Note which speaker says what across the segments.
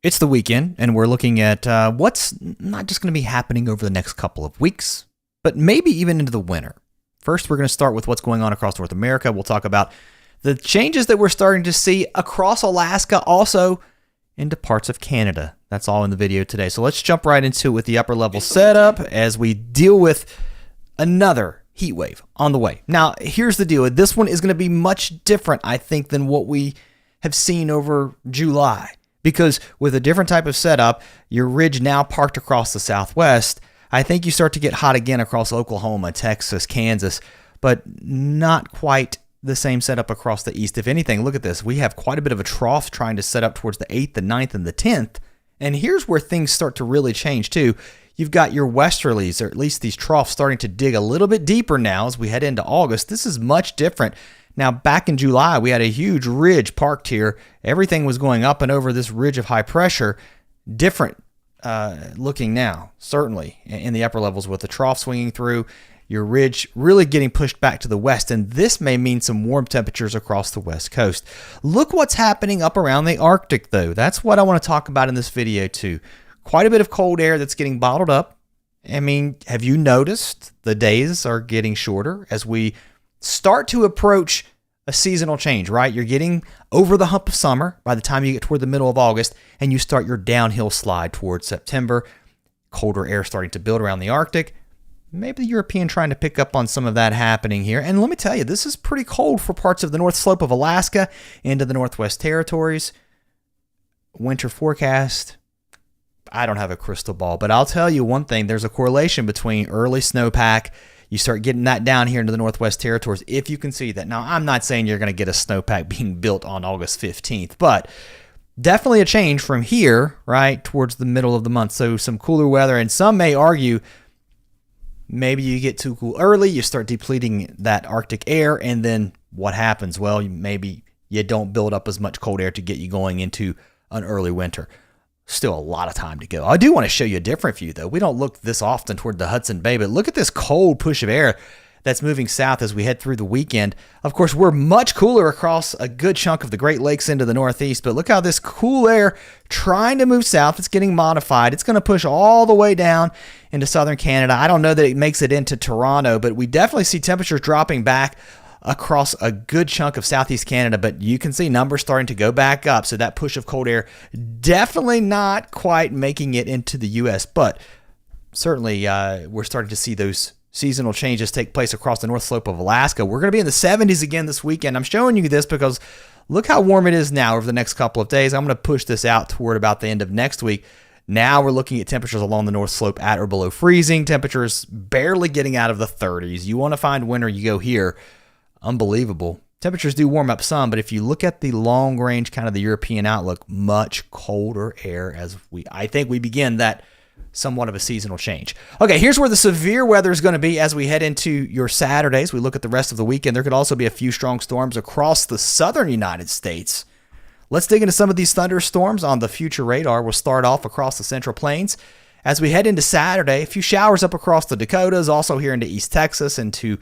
Speaker 1: It's the weekend, and we're looking at what's not just going to be happening over the next couple of weeks, but maybe even into the winter. First, we're going to start with what's going on across North America. We'll talk about the changes that we're starting to see across Alaska, also into parts of Canada. That's all in the video today. So let's jump right into it with the upper level setup as we deal with another heat wave on the way. Now, here's the deal. This one is going to be much different, I think, than what we have seen over July. Because with a different type of setup, your ridge now parked across the southwest, I think you start to get hot again across Oklahoma, Texas, Kansas, but not quite the same setup across the east. If anything, look at this. We have quite a bit of a trough trying to set up towards the 8th, the 9th, and the 10th. And here's where things start to really change too. You've got your westerlies, or at least these troughs, starting to dig a little bit deeper now as we head into August. This is much different. Now, back in July, we had a huge ridge parked here. Everything was going up and over this ridge of high pressure. Different looking now, certainly, in the upper levels with the trough swinging through, your ridge really getting pushed back to the west, and this may mean some warm temperatures across the west coast. Look what's happening up around the Arctic, though. That's what I want to talk about in this video, too. Quite a bit of cold air that's getting bottled up. I mean, have you noticed the days are getting shorter as we start to approach a seasonal change, right? You're getting over the hump of summer by the time you get toward the middle of August, and you start your downhill slide towards September. Colder air starting to build around the Arctic. Maybe the European trying to pick up on some of that happening here. And let me tell you, this is pretty cold for parts of the north slope of Alaska into the Northwest Territories. Winter forecast, I don't have a crystal ball, but I'll tell you one thing. There's a correlation between early snowpack. You start getting that down here into the Northwest Territories, if you can see that. Now, I'm not saying you're going to get a snowpack being built on August 15th, but definitely a change from here, right, towards the middle of the month. So some cooler weather, and some may argue maybe you get too cool early, you start depleting that Arctic air, and then what happens? Well, maybe you don't build up as much cold air to get you going into an early winter. Still a lot of time to go. I do want to show you a different view, though. We don't look this often toward the Hudson Bay, but look at this cold push of air that's moving south as we head through the weekend. Of course, we're much cooler across a good chunk of the Great Lakes into the northeast, but look how this cool air trying to move south. It's getting modified. It's going to push all the way down into southern Canada. I don't know that it makes it into Toronto, but we definitely see temperatures dropping back across a good chunk of southeast Canada, but you can see numbers starting to go back up. So that push of cold air definitely not quite making it into the U.S., but certainly we're starting to see those seasonal changes take place across the north slope of Alaska. We're going to be in the 70s again this weekend. I'm showing you this because look how warm it is now over the next couple of days. I'm going to push this out toward about the end of next week. Now we're looking at temperatures along the north slope at or below freezing. Temperatures barely getting out of the 30s. You want to find winter, you go here. Unbelievable. Temperatures do warm up some, but if you look at the long range, kind of the European outlook, much colder air as I think we begin that somewhat of a seasonal change. Okay, here's where the severe weather is going to be as we head into your Saturdays. We look at the rest of the weekend. There could also be a few strong storms across the southern United States. Let's dig into some of these thunderstorms on the future radar. We'll start off across the Central Plains. As we head into Saturday, a few showers up across the Dakotas, also here into East Texas, into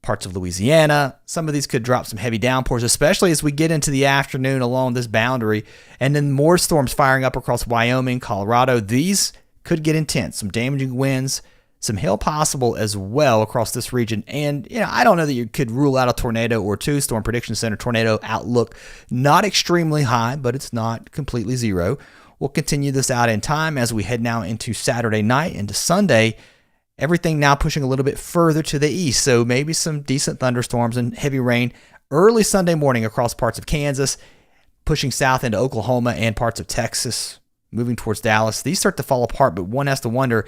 Speaker 1: parts of Louisiana. Some of these could drop some heavy downpours, especially as we get into the afternoon along this boundary. And then more storms firing up across Wyoming, Colorado. These could get intense. Some damaging winds, some hail possible as well across this region. And, I don't know that you could rule out a tornado or two. Storm Prediction Center tornado outlook, not extremely high, but it's not completely zero. We'll continue this out in time as we head now into Saturday night, into Sunday. Everything now pushing a little bit further to the east, so maybe some decent thunderstorms and heavy rain early Sunday morning across parts of Kansas, pushing south into Oklahoma and parts of Texas, moving towards Dallas. These start to fall apart, but one has to wonder,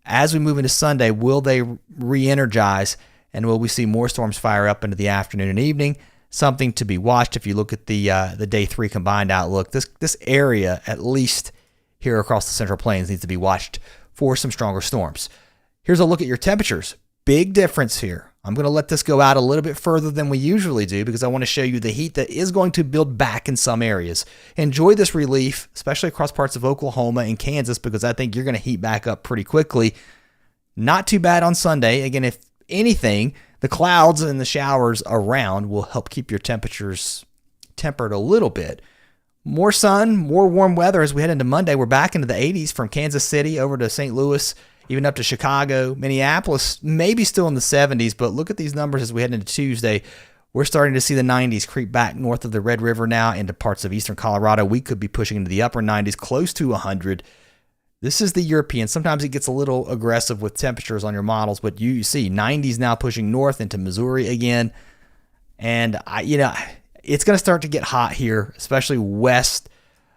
Speaker 1: as we move into Sunday, will they re-energize, and will we see more storms fire up into the afternoon and evening? Something to be watched if you look at the day 3 combined outlook. This area, at least here across the Central Plains, needs to be watched for some stronger storms. Here's a look at your temperatures. Big difference here. I'm going to let this go out a little bit further than we usually do because I want to show you the heat that is going to build back in some areas. Enjoy this relief, especially across parts of Oklahoma and Kansas, because I think you're going to heat back up pretty quickly. Not too bad on Sunday. Again, if anything, the clouds and the showers around will help keep your temperatures tempered a little bit. More sun, more warm weather as we head into Monday. We're back into the 80s from Kansas City over to St. Louis, even up to Chicago. Minneapolis, maybe still in the 70s, but look at these numbers as we head into Tuesday. We're starting to see the 90s creep back north of the Red River now into parts of eastern Colorado. We could be pushing into the upper 90s, close to 100. This is the European. Sometimes it gets a little aggressive with temperatures on your models, but you see 90s now pushing north into Missouri again. And it's going to start to get hot here, especially west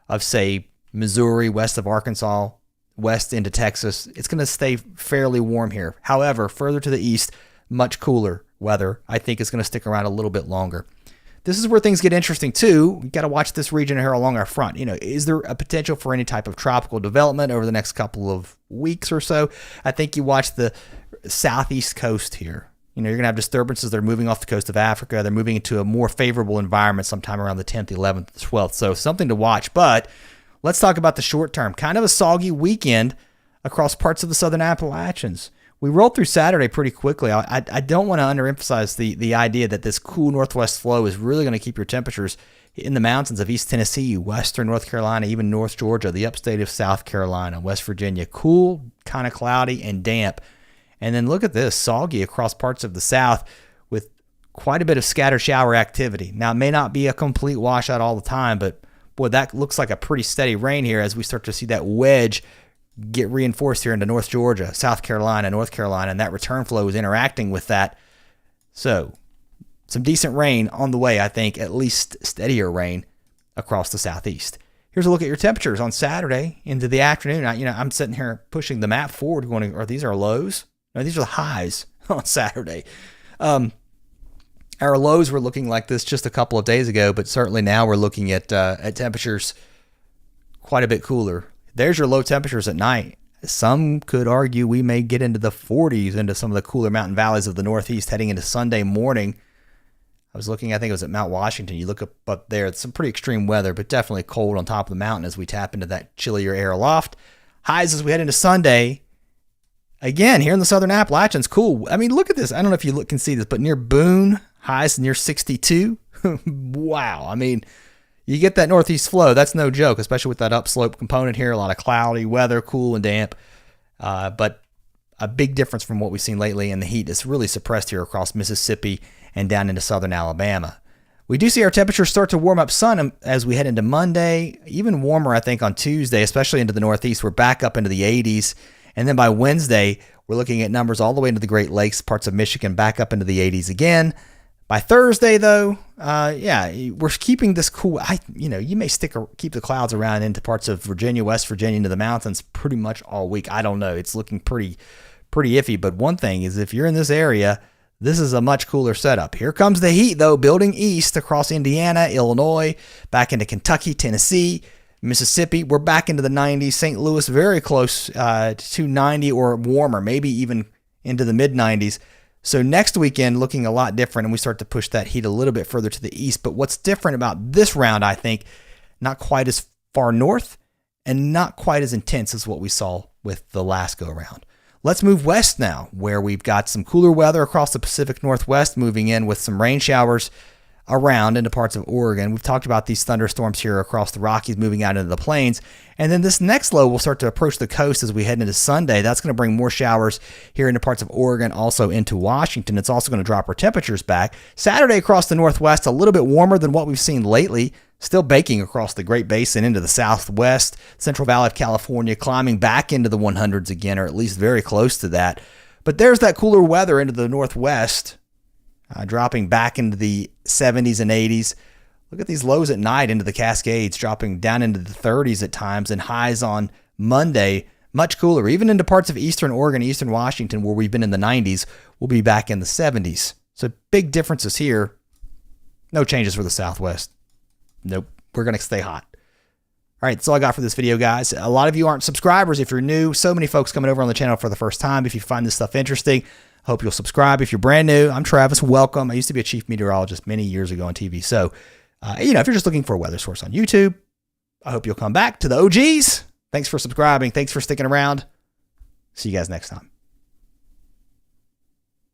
Speaker 1: of, say, Missouri, west of Arkansas, west into Texas. It's going to stay fairly warm here. However, further to the east, much cooler weather. I think it's going to stick around a little bit longer. This is where things get interesting too. We got to watch this region here along our front. Is there a potential for any type of tropical development over the next couple of weeks or so? I think you watch the southeast coast here. You're going to have disturbances. They're moving off the coast of Africa. They're moving into a more favorable environment sometime around the 10th, 11th, 12th. So something to watch. But let's talk about the short term. Kind of a soggy weekend across parts of the southern Appalachians. We rolled through Saturday pretty quickly. I don't want to underemphasize the idea that this cool northwest flow is really going to keep your temperatures in the mountains of East Tennessee, western North Carolina, even North Georgia, the upstate of South Carolina, West Virginia. Cool, kind of cloudy and damp. And then look at this, soggy across parts of the South with quite a bit of scattered shower activity. Now, it may not be a complete washout all the time, but boy, that looks like a pretty steady rain here as we start to see that wedge get reinforced here into North Georgia, South Carolina, North Carolina, and that return flow is interacting with that. So some decent rain on the way, I think, at least steadier rain across the southeast. Here's a look at your temperatures on Saturday into the afternoon. I'm sitting here pushing the map forward going, these are lows? No, these are the highs on Saturday. Our lows were looking like this just a couple of days ago, but certainly now we're looking at temperatures quite a bit cooler. There's your low temperatures at night. Some could argue we may get into the 40s into some of the cooler mountain valleys of the Northeast heading into Sunday morning. I was looking, I think it was at Mount Washington. You look up there, it's some pretty extreme weather, but definitely cold on top of the mountain as we tap into that chillier air aloft. Highs as we head into Sunday. Again, here in the southern Appalachians, cool. I mean, look at this. I don't know if you can see this, but near Boone, highs near 62. Wow. I mean, you get that northeast flow. That's no joke, especially with that upslope component here. A lot of cloudy weather, cool and damp. But a big difference from what we've seen lately, and the heat is really suppressed here across Mississippi and down into southern Alabama. We do see our temperatures start to warm up some as we head into Monday. Even warmer, I think, on Tuesday, especially into the northeast. We're back up into the 80s. And then by Wednesday, we're looking at numbers all the way into the Great Lakes, parts of Michigan, back up into the 80s again. By Thursday, though, we're keeping this cool. You may keep the clouds around into parts of Virginia, West Virginia, into the mountains pretty much all week. I don't know. It's looking pretty iffy. But one thing is, if you're in this area, this is a much cooler setup. Here comes the heat, though, building east across Indiana, Illinois, back into Kentucky, Tennessee, Mississippi. We're back into the 90s. St. Louis, very close to 90 or warmer, maybe even into the mid-90s. So next weekend looking a lot different, and we start to push that heat a little bit further to the east. But what's different about this round, I think, not quite as far north and not quite as intense as what we saw with the last go-around. Let's move west now, where we've got some cooler weather across the Pacific Northwest, moving in with some rain showers around into parts of Oregon. We've talked about these thunderstorms here across the Rockies moving out into the plains. And then this next low will start to approach the coast as we head into Sunday. That's going to bring more showers here into parts of Oregon, also into Washington. It's also going to drop our temperatures back. Saturday across the Northwest, a little bit warmer than what we've seen lately. Still baking across the Great Basin into the Southwest, Central Valley of California, climbing back into the 100s again, or at least very close to that. But there's that cooler weather into the Northwest. Dropping back into the 70s and 80s. Look at these lows at night into the Cascades, dropping down into the 30s at times, and highs on Monday, much cooler. Even into parts of eastern Oregon, eastern Washington, where we've been in the 90s, we'll be back in the 70s. So big differences here. No changes for the Southwest. Nope, we're going to stay hot. All right, that's all I got for this video, guys. A lot of you aren't subscribers if you're new. So many folks coming over on the channel for the first time. If you find this stuff interesting, hope you'll subscribe. If you're brand new, I'm Travis. Welcome. I used to be a chief meteorologist many years ago on TV. So, if you're just looking for a weather source on YouTube, I hope you'll come back to the OGs. Thanks for subscribing. Thanks for sticking around. See you guys next time.